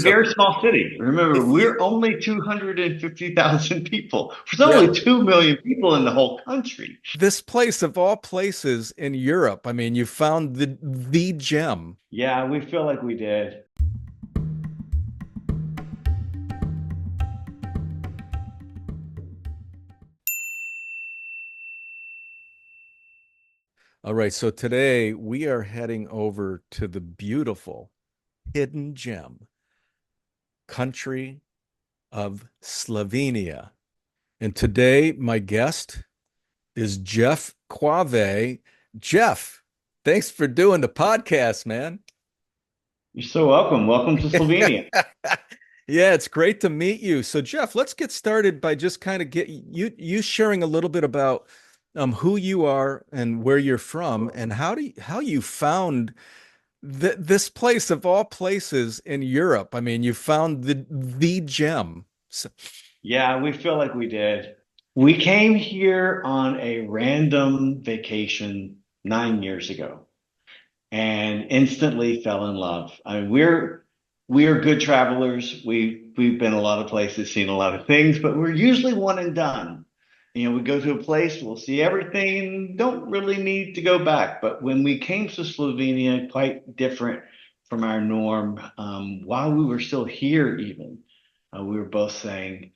So, Very small city. Remember, if you, we're only 250,000 people. There's yeah, only 2 million people in the whole country. this place of all places in Europe, I mean, you found the gem. Yeah, we feel like we did. All right, so today we are heading over to the beautiful hidden gem country of Slovenia. And today my guest is Jeff Quave. Jeff, thanks for doing the podcast, man. You're so welcome. Welcome to Slovenia. Yeah, it's great to meet you. So, Jeff, let's get started by just kind of get you sharing a little bit about who you are and where you're from, and how you found this place of all places in Europe. I mean, you found the gem. So, Yeah, we feel like we did. We came here on a random vacation 9 years ago and instantly fell in love. I mean, we are good travelers. We've been a lot of places, seen a lot of things, but we're usually one and done. We go to a place, we'll see everything, don't really need to go back. But when we came to Slovenia, quite different from our norm. While we were still here, even we were both saying,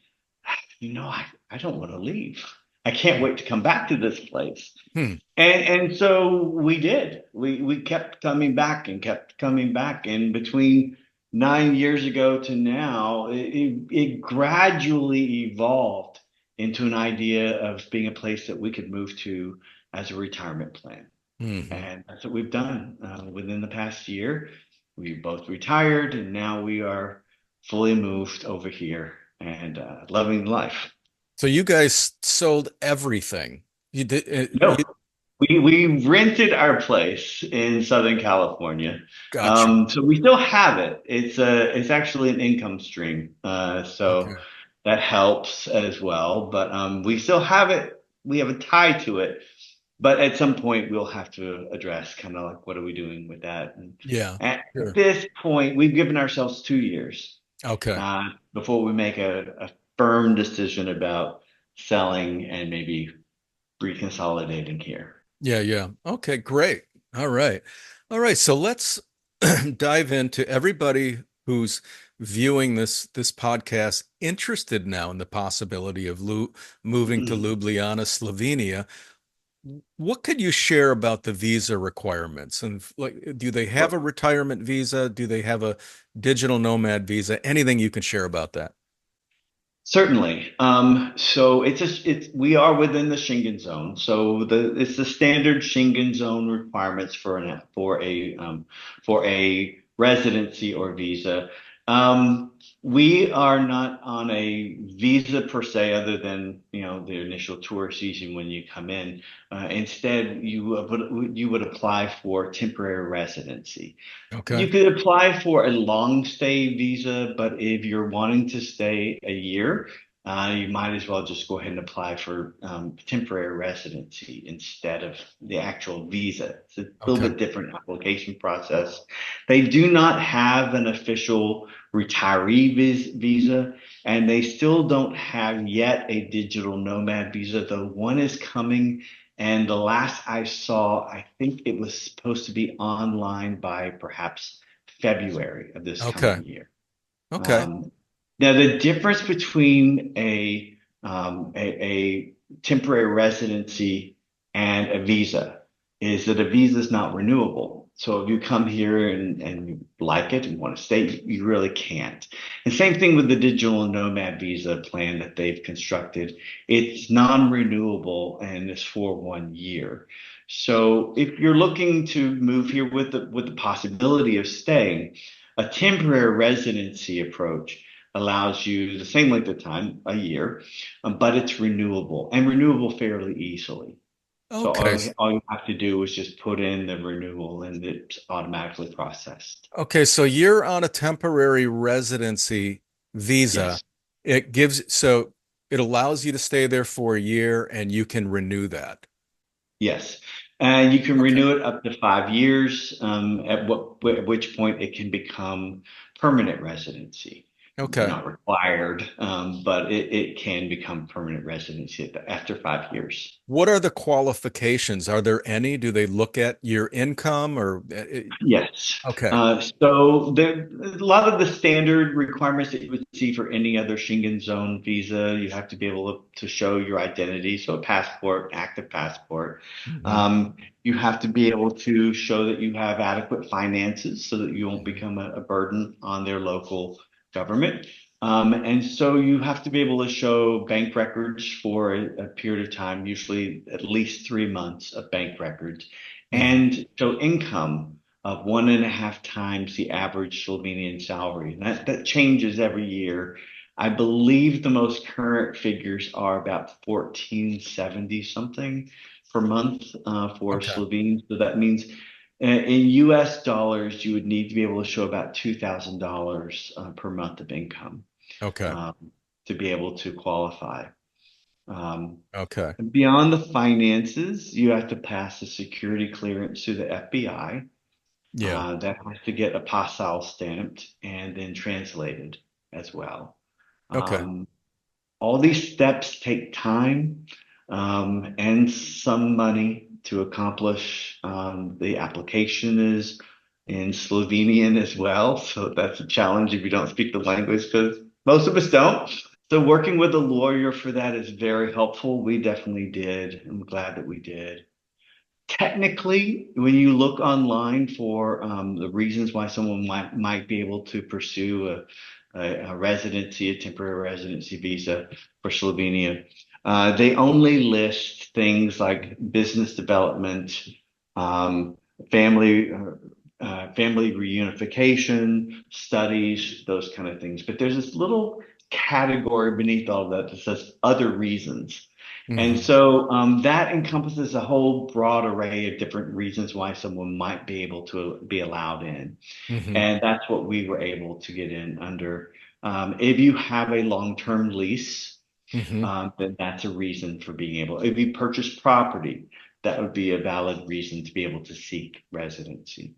I don't want to leave. I can't wait to come back to this place. hmm, And so we did. We kept coming back and kept coming back. And between 9 years ago to now, it gradually evolved into an idea of being a place that we could move to as a retirement plan. mhm. And that's what we've done within the past year. We both retired, and now we are fully moved over here and loving life. So you guys sold everything. You did. No, we rented our place in Southern California. Gotcha. So we still have it. It's actually an income stream. So Okay. that helps as well. But we still have it. We have a tie to it. But at some point we'll have to address kind of like what are we doing with that? And Yeah. at Sure. this point, we've given ourselves 2 years Okay. before we make a firm decision about selling and maybe reconsolidating here. Yeah, yeah. Okay, great. All right. All right. So let's dive into everybody who's viewing this podcast interested now in the possibility of moving to Ljubljana, Slovenia. What could you share about the visa requirements? And like, do they have a retirement visa? Do they have a digital nomad visa? Anything you can share about that? Certainly. So it's we are within the Schengen zone. So it's the standard Schengen zone requirements for a residency or visa. We are not on a visa per se, other than the initial tour season when you come in. Instead, you would apply for temporary residency. Okay. You could apply for a long stay visa, but if you're wanting to stay a year, you might as well just go ahead and apply for temporary residency instead of the actual visa. It's a little Okay. bit different application process. They do not have an official retiree visa, and they still don't have yet a digital nomad visa, though one is coming. And the last I saw, I think it was supposed to be online by perhaps February of this Okay. coming year. Okay. Um, Now, the difference between a temporary residency and a visa is that a visa is not renewable. So if you come here and you like it and want to stay, you really can't. And same thing with the digital nomad visa plan that they've constructed. It's non-renewable and it's for 1 year. So if you're looking to move here with the possibility of staying, a temporary residency approach allows you the same length of time, a year, but it's renewable and renewable fairly easily. So Okay. all you have to do is just put in the renewal and it's automatically processed. Okay, so you're on a temporary residency visa. Yes. So it allows you to stay there for a year and you can renew that. Yes. And you can Okay. renew it up to 5 years, at which point it can become permanent residency. Okay. Not required, but it can become permanent residency after 5 years. What are the qualifications? Are there any? Do they look at your income or Yes. okay. So there a lot of the standard requirements that you would see for any other Schengen zone visa. You have to be able to show your identity, so a passport, active passport. Hmm. Um, you have to be able to show that you have adequate finances so that you won't Hmm. become a burden on their local government. And so you have to be able to show bank records for a period of time, usually at least 3 months of bank records, Hmm. and show income of 1.5 times the average Slovenian salary. And that changes every year. I believe the most current figures are about 1470 something per month for Okay. Slovenes. So that means in US dollars, you would need to be able to show about $2,000 per month of income Okay. um, to be able to qualify. Um, Okay. Beyond the finances, you have to pass a security clearance through the FBI. Yeah. That has to get a pasal stamped and then translated as well. Okay. Um, all these steps take time and some money to accomplish. The application is in Slovenian as well, so that's a challenge if you don't speak the language, because most of us don't. So working with a lawyer for that is very helpful. We definitely did. I'm glad that we did. Technically, when you look online for the reasons why someone might be able to pursue a residency, a temporary residency visa for Slovenia, they only list things like business development, um, family family reunification, studies, those kind of things. But there's this little category beneath all of that that says other reasons. And Hmm. so that encompasses a whole broad array of different reasons why someone might be able to be allowed in. Hmm. And that's what we were able to get in under. If you have a long-term lease, Hmm. then that's a reason for being able. If you purchase property, that would be a valid reason to be able to seek residency.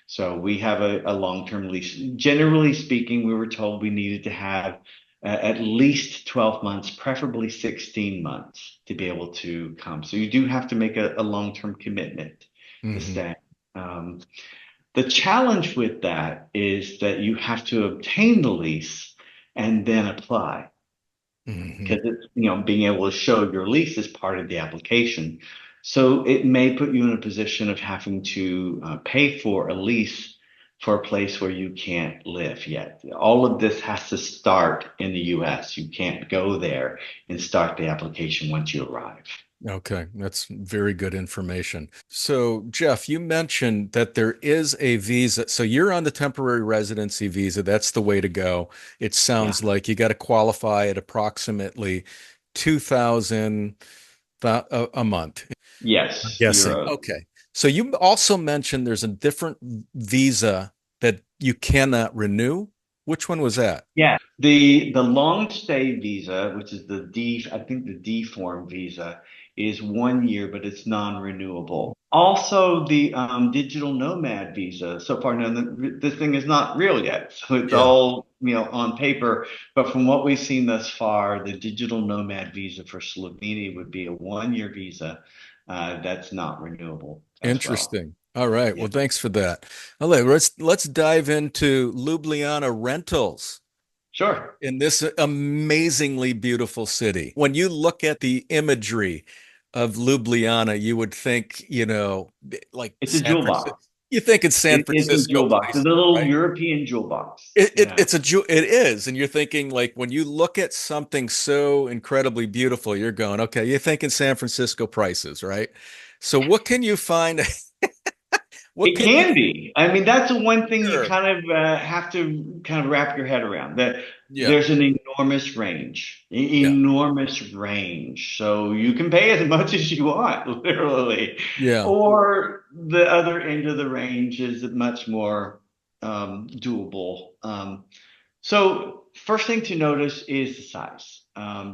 So we have a long-term lease. Generally speaking, we were told we needed to have at least 12 months, preferably 16 months to be able to come. So you do have to make a long-term commitment to Hmm. stay. Um, the challenge with that is that you have to obtain the lease and then apply, Hmm. because it's, being able to show your lease is part of the application. So it may put you in a position of having to pay for a lease for a place where you can't live yet. All of this has to start in the US. You can't go there and start the application once you arrive. Okay, that's very good information. So, Jeff, you mentioned that there is a visa. So you're on the temporary residency visa. That's the way to go. It Yeah. sounds like you got to qualify at approximately 2000 a month, I'm Yes, guessing. you're Okay. So you also mentioned there's a different visa that you cannot renew. Which one was that? Yeah, the long stay visa, which is I think the D form visa, is 1 year, but it's non-renewable. Also, the digital nomad visa. So far, now this thing is not real yet, so it's Yeah. all on paper. But from what we've seen thus far, the digital nomad visa for Slovenia would be a 1 year visa that's not renewable as well. Interesting. All right. Yeah. Well, thanks for that. All right, let's dive into Ljubljana rentals Sure. in this amazingly beautiful city. When you look at the imagery of Ljubljana, you would think, like It's a San jewel Francisco. box. You think it's San It is a Francisco jewel box. It's a prices, little right? European jewel box. It Yeah. it's a it is, and you're thinking like when you look at something so incredibly beautiful, you're going, okay, you're thinking San Francisco prices, right? So what can you find? What It can you can be. I mean, that's the one thing you hear? kind of have to kind of wrap your head around, that Yeah, there's an enormous range, yeah, enormous range. So you can pay as much as you want, literally. yeah. Or the other end of the range is much more doable. So first thing to notice is the size,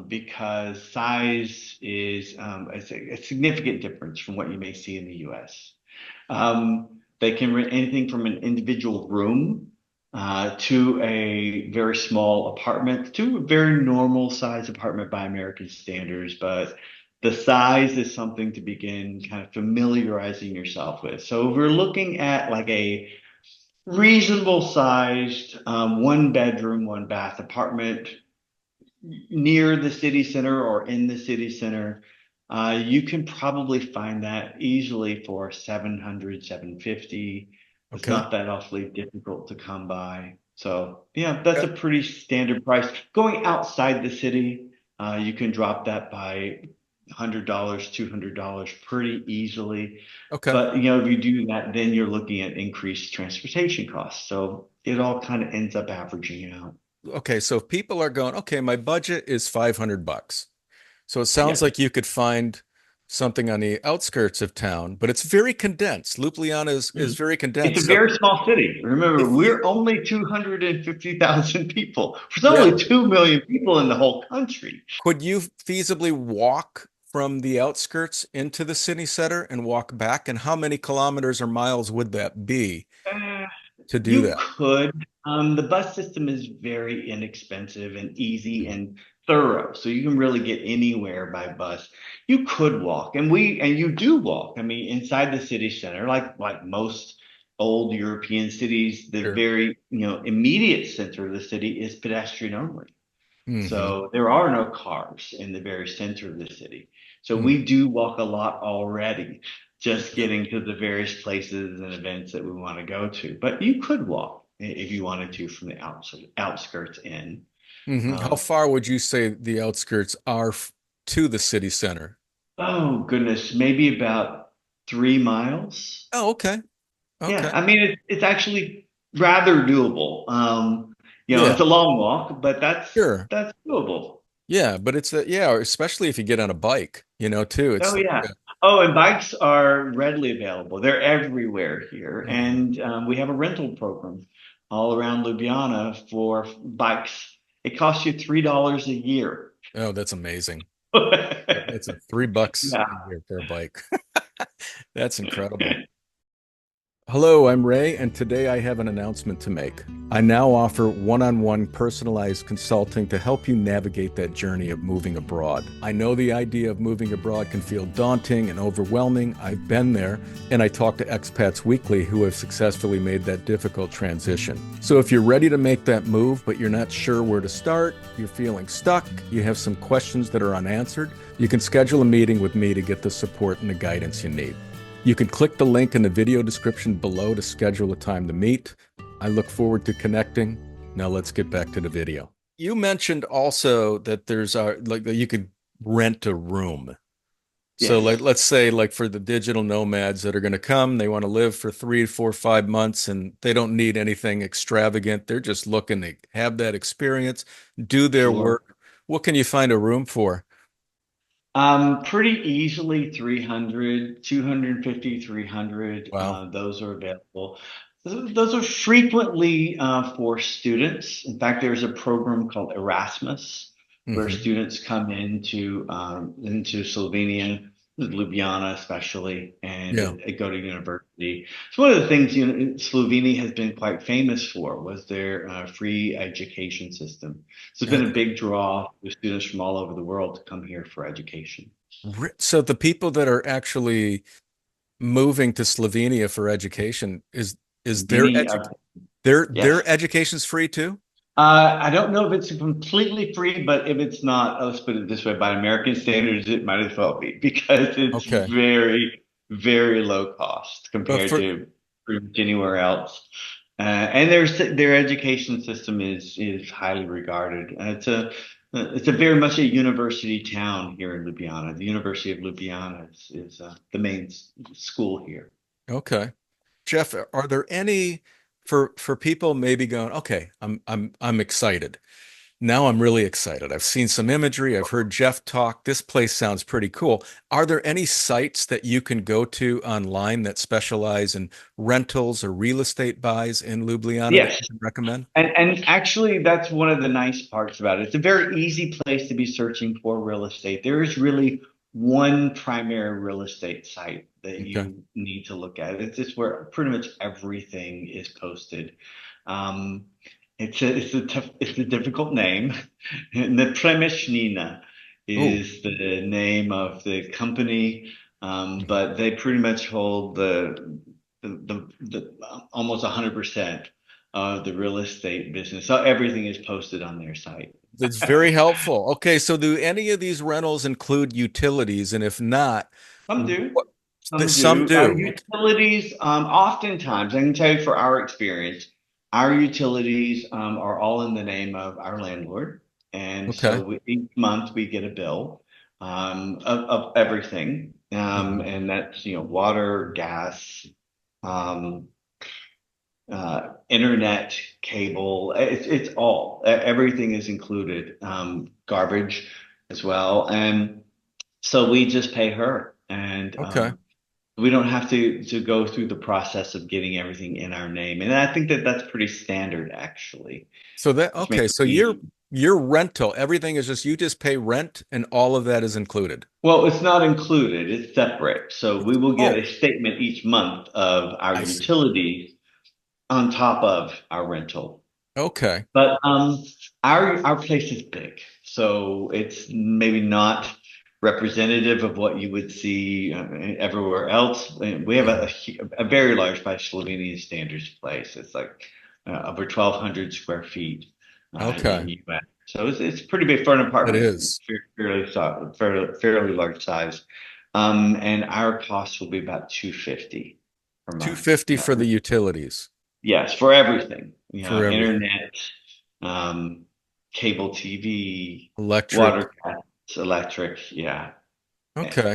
because size is a significant difference from what you may see in the US. They can rent anything from an individual room to a very small apartment, to a very normal size apartment by American standards. But the size is something to begin kind of familiarizing yourself with. So if we're looking at like a reasonable sized one bedroom, one bath apartment near the city center or in the city center, you can probably find that easily for 700, 750. It's Okay. not that awfully difficult to come by. So yeah, that's Yeah. a pretty standard price. Going outside the city, you can drop that by $100, $200 pretty easily. Okay. But if you do that, then you're looking at increased transportation costs. So it all kind of ends up averaging out. Okay. So if people are going, okay, my budget is 500 bucks. So it sounds Yeah. like you could find something on the outskirts of town, but it's very condensed. Ljubljana is very It's condensed. a So very small city. Remember, if you, we're only 250,000 people. There's yeah, only 2 million people in the whole country. could you feasibly walk from the outskirts into the city center and walk back? And how many kilometers or miles would that be Uh, to do you that? could. The bus system is very inexpensive and easy and thorough, so you can really get anywhere by bus. You could walk, and you do walk. I mean, inside the city center, like most old European cities, the Sure. very immediate center of the city is pedestrian only. Hmm. So there are no cars in the very center of the city. So Hmm. we do walk a lot already, just Yeah. getting to the various places and events that we want to go to. But you could walk if you wanted to from the outskirts in. How Um, far would you say the outskirts are to the city center? oh goodness, maybe about 3 miles. Oh, okay. Yeah, Okay. I mean it's actually rather doable. It's Yeah, a long walk, but that's sure. that's doable. Yeah, but it's a, yeah, especially if you get on a bike, too. It's Oh like, yeah. Oh, and bikes are readily available. They're everywhere here, mhm. and we have a rental program all around Ljubljana for bikes. It costs you $3 a year. Oh, that's amazing. That's a Yeah. $3 a year for a bike. That's incredible. Hello, I'm Ray, and today I have an announcement to make. I now offer one-on-one personalized consulting to help you navigate that journey of moving abroad. I know the idea of moving abroad can feel daunting and overwhelming. I've been there, and I talk to expats weekly who have successfully made that difficult transition. So if you're ready to make that move, but you're not sure where to start, you're feeling stuck, you have some questions that are unanswered, you can schedule a meeting with me to get the support and the guidance you need. You can click the link in the video description below to schedule a time to meet. I look forward to connecting. Now let's get back to the video. You mentioned also that there's like that you could rent a room. So like Yes. let's say like for the digital nomads that are going to come, they want to live for 3, 4, 5 months and they don't need anything extravagant. They're just looking to have that experience, do their Sure. work. What can you find a room for? Pretty easily 300, 250, 300. Wow. Those are available. Those are frequently for students. In fact, there's a program called Erasmus where Hmm. students come into Slovenia, Ljubljana especially, and Yeah. go to university. So one of the things Slovenia has been quite famous for was their free education system. So it's been a Okay. big draw with students from all over the world to come here for education. So the people that are actually moving to Slovenia for education is Many of their Yes. education's free too? I don't know if it's completely free, but if it's not, let's put it this way, by American standards, it might as well be because it's Okay. very, very low cost But compared for to pretty much anywhere else. And their education system is highly regarded. It's a very much a university town here in Ljubljana. The University of Ljubljana is the main school here. okay. Jeff, are there any for people maybe going, okay, I'm excited. Now I'm really excited. I've seen some imagery. I've heard Jeff talk. This place sounds pretty cool. Are there any sites that you can go to online that specialize in rentals or real estate buys in Ljubljana that Yes. you can recommend? And actually, that's one of the nice parts about it. It's a very easy place to be searching for real estate. There is really one primary real estate site that Okay. you need to look at. It's just where pretty much everything is posted. Um, it's a difficult name. Nepremyshnina Oh, is the name of the company, mhm. but they pretty much hold the almost 100% of the real estate business. So everything is posted on their site. That's very helpful. Okay, so do any of these rentals include utilities? And if not, Some do. what, Some some do. do. Okay. Utilities, oftentimes, I can tell you for our experience, our utilities are all in the name of our landlord. And Okay. so each month we get a bill of everything. Mhm. And that's, water, gas, um, internet, cable. It's all, everything is included, garbage as well. And so we just pay her. And Okay. we don't have to go through the process of getting everything in our name. And I think that that's pretty standard, actually. So that Just makes okay, it so easy. your rental, everything is just you just pay rent and all of that is included. Well, it's not included, it's separate. So we will get Oh, a statement each month of our I see. utilities on top of our rental. Okay. But our place is big, so it's maybe not representative of what you would see everywhere else. We have Mhm. a very large by Slovenian standards place. It's like over 1,200 square feet Okay. in US. So it's pretty big for an It apartment. is. Fairly large size. And our cost will be about 250 per month. 250 for the utilities Yes, for everything. for everything. Internet, um, cable TV, Electric. water, gas, electric, yeah, eh, Okay.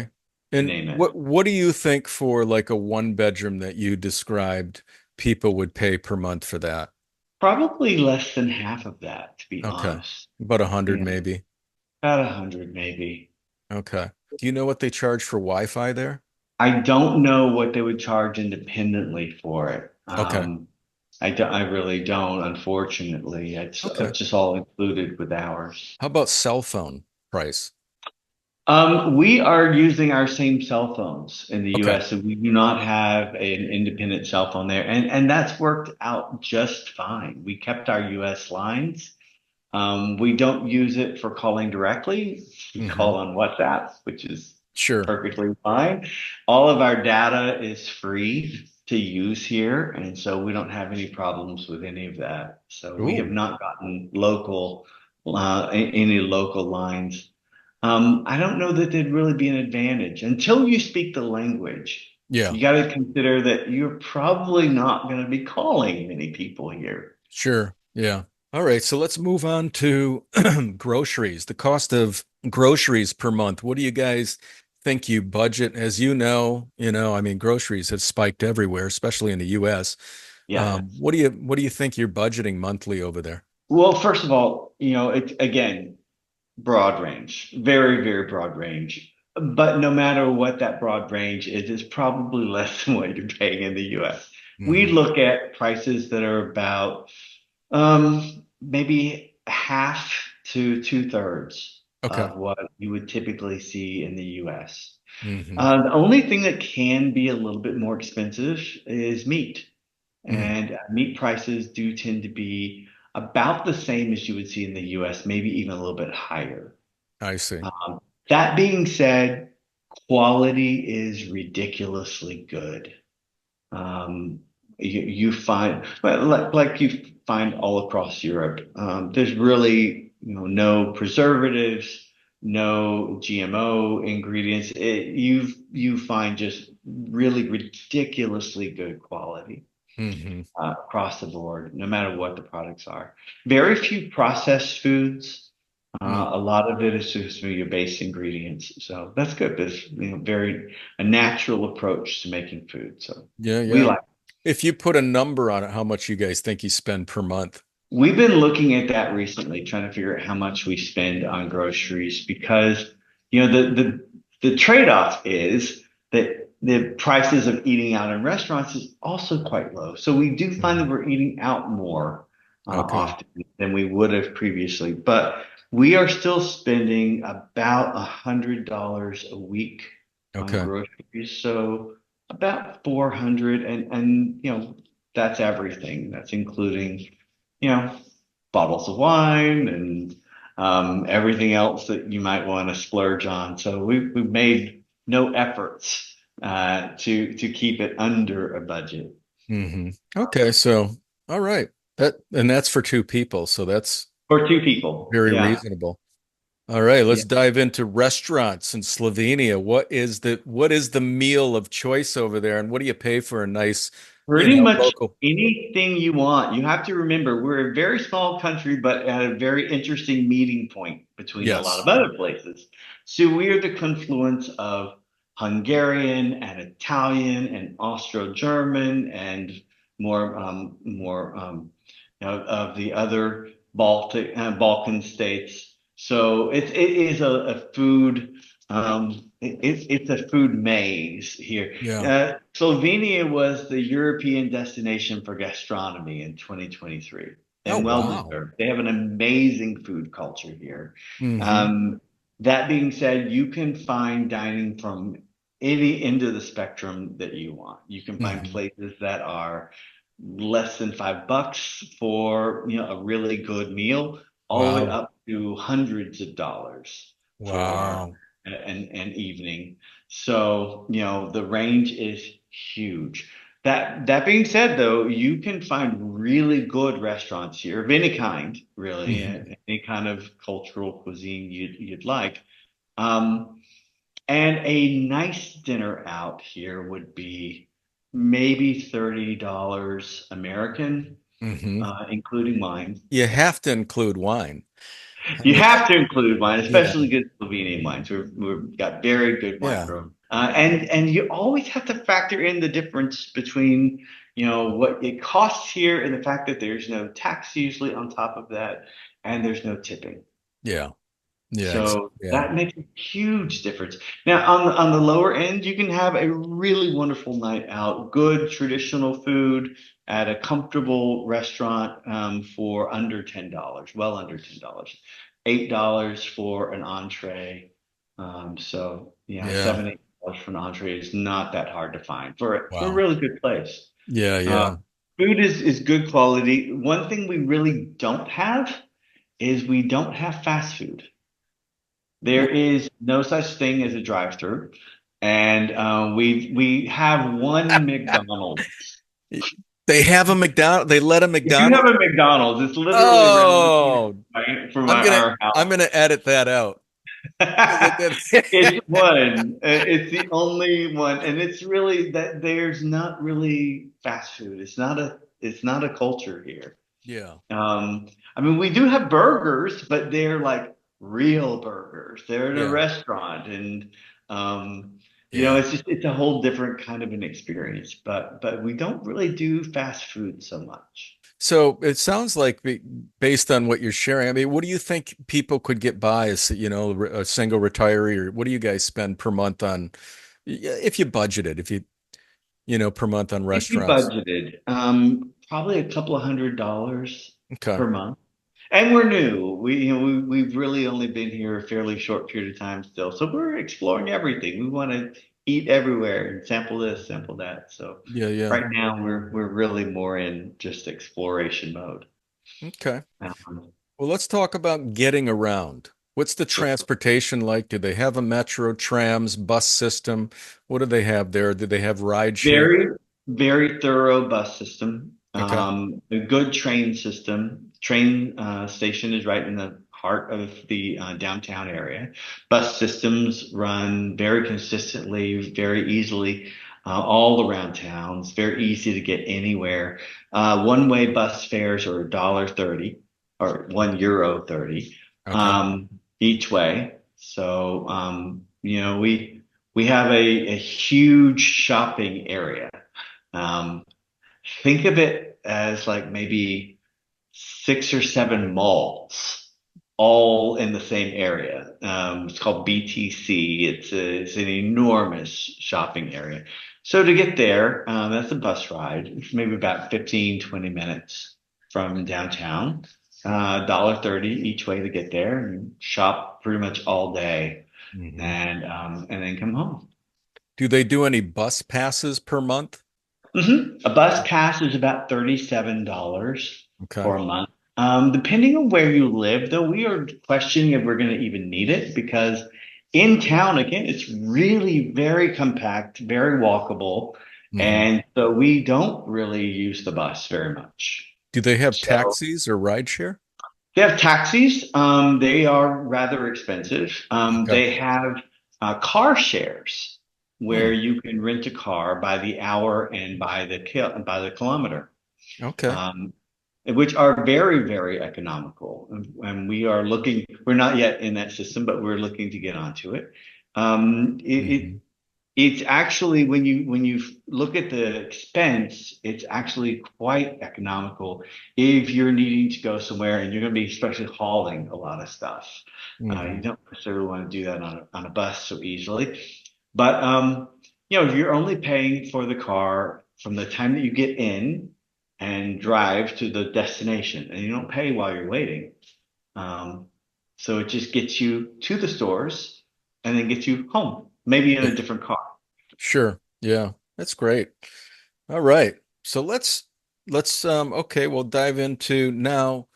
you And name it. what do you think for like a one bedroom that you described people would pay per month for that? Probably less than half of that, to be Okay. honest. About 100 Yeah, maybe. about 100 maybe. Okay. Do you know what they charge for Wi-Fi there? I don't know what they would charge independently for it. Okay. I really don't, unfortunately. Okay. It's just all included with ours. How about cell phone price? We are using our same cell phones in the Okay. US, so we do not have an independent cell phone there. And that's worked out just fine. We kept our US lines. We don't use it for calling directly. We Hmm. call on WhatsApp, which is Sure. perfectly fine. All of our data is free to use here, and so we don't have any problems with any of that. So we have Ooh. not gotten any local lines. I don't know that there'd really be an advantage until you speak the language. Yeah. You got to consider that you're probably not going to be calling many people here. Sure. Yeah. All right. So let's move on to groceries. The cost of groceries per month. What do you guys think you budget? As I mean, groceries have spiked everywhere, especially in the US. Yeah. What do you think you're budgeting monthly over there? Well, first of all, it's again, broad range, very, very broad range. But no matter what that broad range is, it's probably less than what you're paying in the US. We Hmm. look at prices that are about maybe half to two-thirds Okay. of what you would typically see in the US. Hmm. The only thing that can be a little bit more expensive is meat. Hmm. And meat prices do tend to be about the same as you would see in the US, maybe even a little bit higher. I see. Um, that being said, quality is ridiculously good. Um, you find, well, like you find all across Europe, there's really, no preservatives, no GMO ingredients. You find just really ridiculously good quality Hmm. across the board, no matter what the products are. Very few processed foods. A lot of it is just your base ingredients. So that's good. There's, very a natural approach to making food. So Yeah, we yeah. like. If you put a number on it, how much you guys think you spend per month? We've been looking at that recently, trying to figure out how much we spend on groceries because, the trade-off is that the prices of eating out in restaurants is also quite low. So we do find that Mhm. we're eating out more Okay. often than we would have previously, but we are still spending about $100 a week on Okay. groceries. So about 400, and that's everything. That's including, you know, bottles of wine and everything else that you might want to splurge on. So we've made no efforts to keep it under a budget. Okay, so all right. That's for two people, so that's For two people. very Yeah. reasonable. All right, Yeah. let's dive into restaurants in Slovenia. What is the meal of choice over there, and what do you pay for a nice, Pretty much local? anything you want. You have to remember, we're a very small country, but at a very interesting meeting point between a lot of Yes. other places. So we are the confluence of Hungarian and Italian and Austro-German and more of the other Balkan states. So it is a food. It's a food maze here. Yeah. Slovenia was the European destination for gastronomy in 2023, Oh, and well wow. deserved. They have an amazing food culture here. Hmm. Um, that being said, you can find dining from any end of the spectrum that you want. You can find Hmm. places that are less than $5 for, a really good meal, all the way Wow. up to hundreds of dollars for Wow. an evening. So, the range is huge. That being said, though, you can find really good restaurants here of any kind, really, Hmm. any kind of cultural cuisine you'd like. Um, and a nice dinner out here would be maybe $30 American, Hmm. including wine. You have to include wine. I You mean, have to include wine, yeah, especially good Slovenian wines. We've got very good wine yeah, growing, and you always have to factor in the difference between what it costs here and the fact that there's no tax usually on top of that, and there's no tipping. yeah, yeah, So yeah, that makes a huge difference. Now, on the lower end, you can have a really wonderful night out, good traditional food at a comfortable restaurant for under $10, well under $10, $8 for an entree. So yeah. $7, $8 for an entree is not that hard to find for a Wow. really good place. Yeah, Uh, yeah. food is good quality. One thing we really don't have is we don't have fast food. There Well, is no such thing as a drive-through, and we have one McDonald's. they have a McDonald. They let a We do have McDonald's. a McDonald's. It's literally around the corner, Oh, right, from I'm gonna our I'm house. gonna edit that out. 'Cause it It's did. one. It's the only one, and it's really that there's not really fast food. It's not a culture here. Yeah, Um, I mean, we do have burgers, but they're like real burgers. They're at a yeah, restaurant, and yeah. it's a whole different kind of an experience. But we don't really do fast food so much. So it sounds like based on what you're sharing, I mean, what do you think people could get by as, a single retiree, or what do you guys spend per month on, if you budgeted, if per month on If you restaurants? budgeted, probably a couple of $100 Okay. per month. And we're new. We've really only been here a fairly short period of time still. So we're exploring everything. We want to eat everywhere and sample this, sample that. So Yeah, yeah. right now we're really more in just exploration mode. Okay. Um, Well, let's talk about getting around. What's the sure. transportation like? Do they have a metro, trams, bus system? What do they have there? Do they have ride share? Very, very thorough bus system. Okay. A good train system. Train station is right in the heart of the downtown area. Bus systems run very consistently, very easily, all around town. It's very easy to get anywhere. One-way bus fares are $1.30 or €1.30 Okay. each way. So we have a huge shopping area. Um, think of it as like maybe 6 or 7 malls, all in the same area. It's called BTC. It's an enormous shopping area. So to get there, that's a bus ride. It's maybe about 15, 20 minutes from downtown. $1.30 each way to get there and shop pretty much all day Hmm. and then come home. Do they do any bus passes per month? A bus pass is about $37 Okay. for a month. Depending on where you live, though, we are questioning if we're going to even need it because in town, again, it's really very compact, very walkable. Hmm. And so we don't really use the bus very much. Do they have So taxis or rideshare? they have taxis. They are rather expensive. Okay. They have car shares Hmm. where you can rent a car by the hour and by the kilometer, Okay. um, which are very, very economical. And we are looking. We're not yet in that system, but we're looking to get onto it. Um, it, it Hmm. it's actually when you look at the expense, it's actually quite economical if you're needing to go somewhere and you're going to be especially hauling a lot of stuff. You Hmm. don't necessarily want to do that on a bus so easily. But you're only paying for the car from the time that you get in and drive to the destination, and you don't pay while you're waiting. Um, so it just gets you to the stores and then gets you home, maybe in Yeah. a different car. Sure. Yeah. That's great. All right. So let's okay, we'll dive into now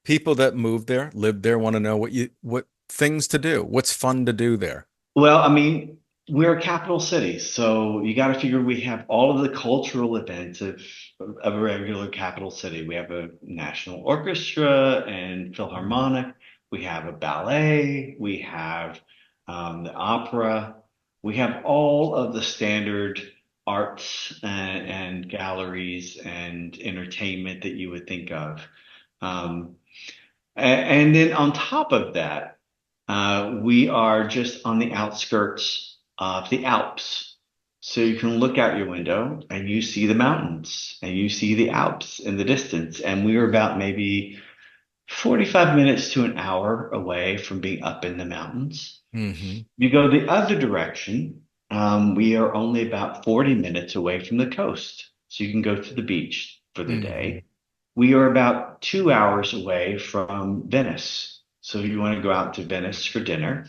people that move there, live there, want to know what things to do. What's fun to do there? Well, I mean, we're a capital city, so you got to figure we have all of the cultural events of a regular capital city. We have a national orchestra and philharmonic. We have a ballet. We have the opera. We have all of the standard arts and galleries and entertainment that you would think of. Um, and then on top of that, we are just on the outskirts of the Alps. So you can look out your window and you see the mountains and you see the Alps in the distance. And we are about maybe 45 minutes to an hour away from being up in the mountains. Hmm. You go the other direction, we are only about 40 minutes away from the coast. So you can go to the beach for the Hmm. day. We are about 2 hours away from Venice. So if you want to go out to Venice for dinner,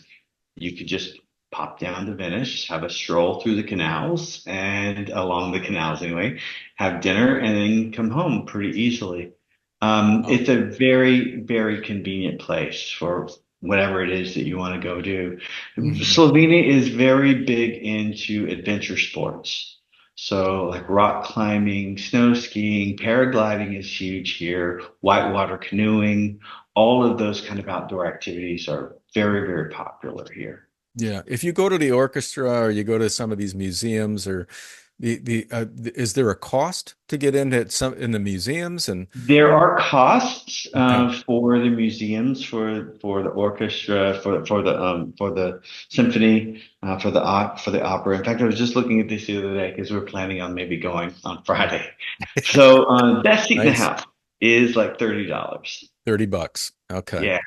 you could just pop down to Venice, have a stroll through the canals and along the canals anyway, have dinner and then come home pretty easily. Oh. It's a very, very convenient place for whatever it is that you want to go do. Hmm. Slovenia is very big into adventure sports. So like rock climbing, snow skiing, paragliding is huge here, whitewater canoeing, all of those kind of outdoor activities are very, very popular here. Yeah. If you go to the orchestra or you go to some of these museums or is there a cost to get into some in the museums and There are costs okay. for the museums, for the orchestra, for the symphony, for the opera. In fact, I was just looking at this the other day because we were planning on maybe going on Friday. So best seat in the Nice. house is like $30. $30. Okay. Yeah.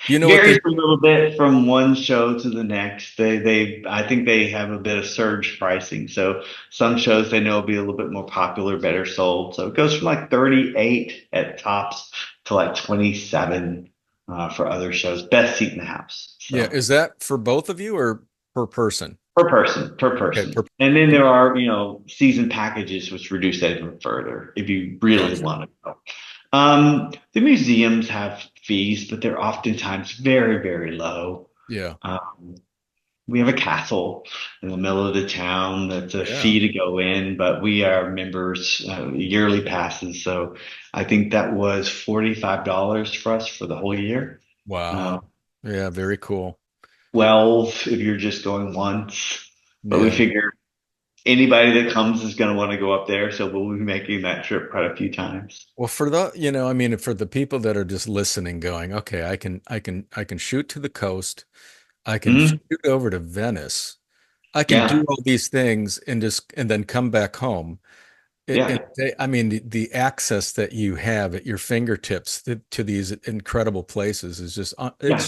Do you know what Varies the a little bit from one show to the next. I think they have a bit of surge pricing. So some shows they know will be a little bit more popular, better sold. So it goes from like 38 at tops to like 27 for other shows. Best seat in the house. yeah, So is that for both of you or per person? per Okay, person. And then there are, season packages which reduce that even further if you really gotcha. want to go. The museums have fees, but they're oftentimes very, very low. Yeah. Um, we have a castle in the middle of the town that's a Yeah. fee to go in, but we are members, yearly passes. So I think that was $45 for us for the whole year. Uh, Wow. Yeah, very cool. 12 if you're just going once. But we Yeah. figure anybody that comes is going to want to go up there. So we'll be making that trip quite a few times. Well, I mean, for the people that are just listening, going, okay, I can shoot to the coast. I can Mhm. shoot over to Venice. I can do Yeah. all these things and then come back home. Yeah. I mean, the access that you have at your fingertips to these incredible places is just, Yeah.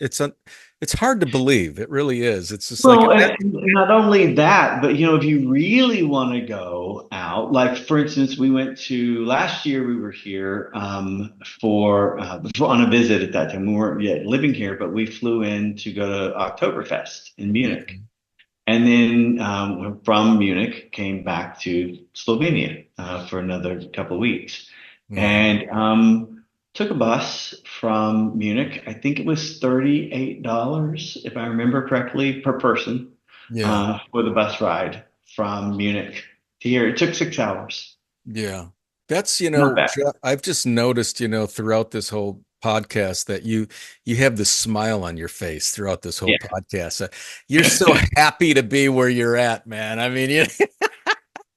it's hard to believe. It really is. It's just like, Well, and not only that, but if you really want to go out, like for instance, we went to last year. We were here on a visit at that time. We weren't yet living here, but we flew in to go to Oktoberfest in Munich, Mhm. And then from Munich, came back to Slovenia for another couple of weeks, Hmm. and took a bus from Munich. I think it was $38, if I remember correctly, per person Yeah. for the bus ride from Munich to here. It took 6 hours. Yeah. That's, Not bad. I've just noticed, throughout this whole podcast that you have this smile on your face throughout this whole podcast. You're so Yeah. happy to be where you're at, man. I mean,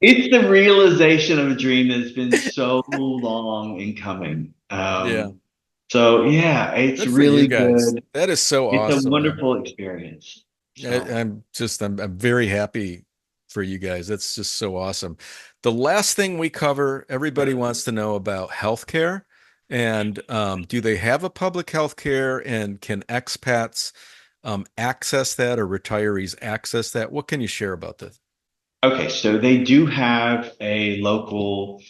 It's the realization of a dream that's been so long in coming. yeah. So yeah, it's Good for you really guys. good. That is so It's a awesome, man. wonderful experience. So, I'm very happy for you guys. That's just so awesome. The last thing we cover, everybody wants to know about healthcare. And do they have a public healthcare, and can expats access that, or retirees access that? What can you share about this? okay, so they do have a local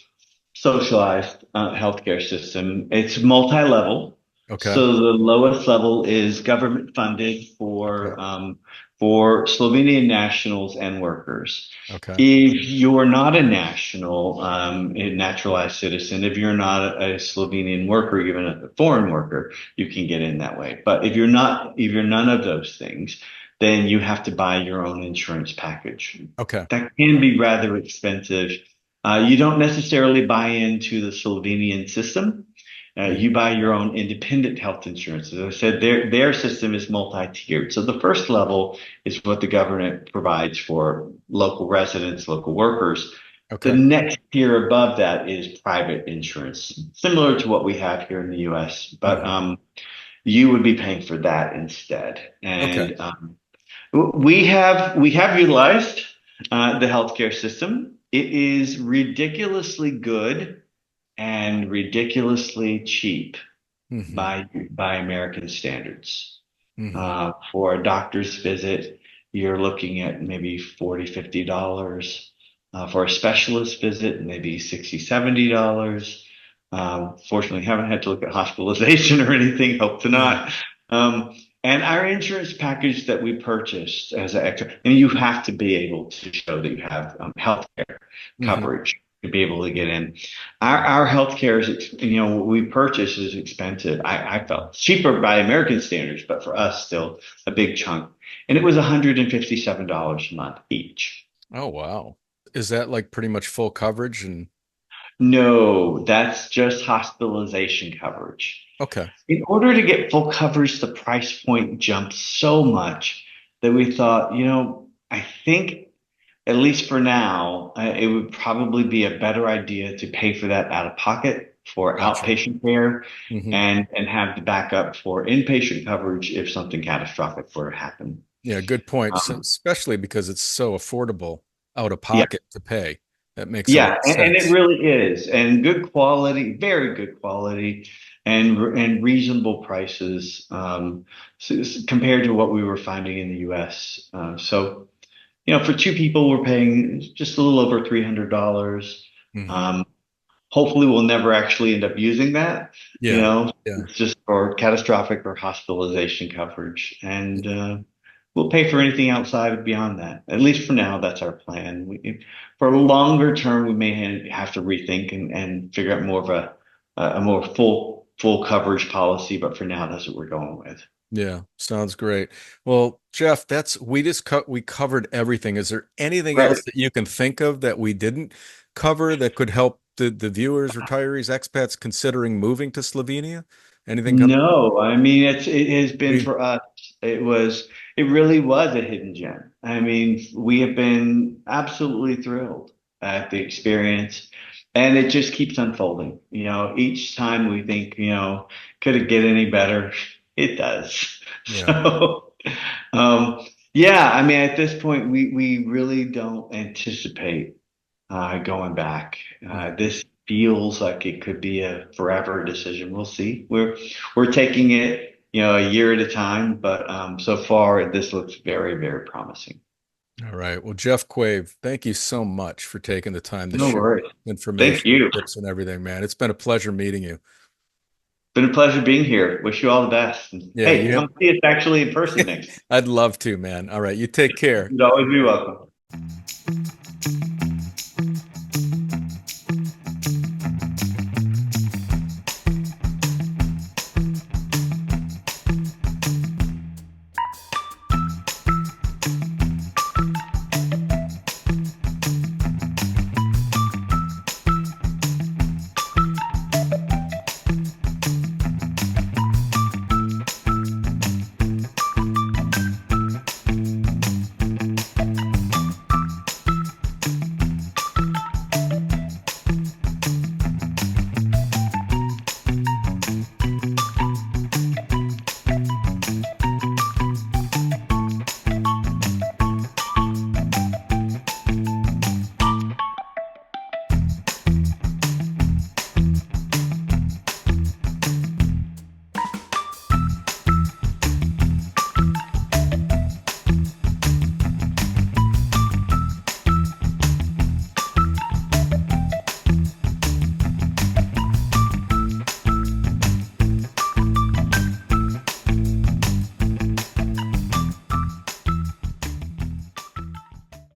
socialized healthcare system. It's multi-level. Okay. So the lowest level is government funded Okay. for Slovenian nationals and workers. Okay. If you're not a national, a naturalized citizen, if you're not a Slovenian worker, even a foreign worker, you can get in that way. But if you're not, if you're none of those things, then you have to buy your own insurance package. Okay. That can be rather expensive. You don't necessarily buy into the Slovenian system. Mhm. You buy your own independent health insurance. As I said, their system is multi-tiered. So the first level is what the government provides for local residents, local workers. The Okay. next tier above that is private insurance, similar to what we have here in the US, but Mhm. you would be paying for that instead. Okay. And we have utilized the healthcare system. It is ridiculously good and ridiculously cheap Hmm. by American standards. Hmm. For a doctor's visit, you're looking at maybe $40, $50. For a specialist visit, maybe $60, $70. Fortunately, haven't had to look at hospitalization or anything. Hope to Yeah. not. Um, and our insurance package that we purchased as an extra, and you have to be able to show that you have health care Hmm. coverage to be able to get in. Our healthcare is, what we purchase is expensive. I felt cheaper by American standards, but for us, still a big chunk. And it was $157 a month each. Oh, wow. Is that like pretty much full coverage? And No, that's just hospitalization coverage. okay. In order to get full coverage, the price point jumped so much that we thought, I think at least for now, it would probably be a better idea to pay for that out of pocket for Gotcha. outpatient care Hmm. and have the backup for inpatient coverage if something catastrophic were to happen. Yeah, good point. Um, Especially because it's so affordable out of yeah, pocket to pay. That makes a lot yeah, of and it sense. really is, and good quality, very good quality, and reasonable prices compared to what we were finding in the U.S. So. For two people, we're paying just a little over $300. Hmm. Um, Hopefully, we'll never actually end up using that. Yeah. Yeah. It's just for catastrophic or hospitalization coverage, and we'll pay for anything outside beyond that. At least for now, that's our plan. For a longer term, we may have to rethink and figure out more of a more full coverage policy. But for now, that's what we're going with. Yeah. Sounds great. Well, Jeff, we covered everything. Is there anything Right. else that you can think of that we didn't cover that could help the viewers, retirees, expats considering moving to Slovenia? Anything come? No, I mean it has been We for us. It really was a hidden gem. I mean, we have been absolutely thrilled at the experience, and it just keeps unfolding. Each time we think, could it get any better? It does. Yeah. So, um, yeah, I mean, at this point, we really don't anticipate going back. Mhm. This feels like it could be a forever decision. We'll see. We're taking it, a year at a time, but so far this looks very, very promising. All right. Well, Jeff Quave, thank you so much for taking the time to No share worries. Thank information, you. tips, and everything, man. It's been a pleasure meeting you. Been a pleasure being here. Wish you all the best. And Yeah, hey, you have, come see us actually in person next. I'd love to, man. All right, you take care. You'd always be welcome.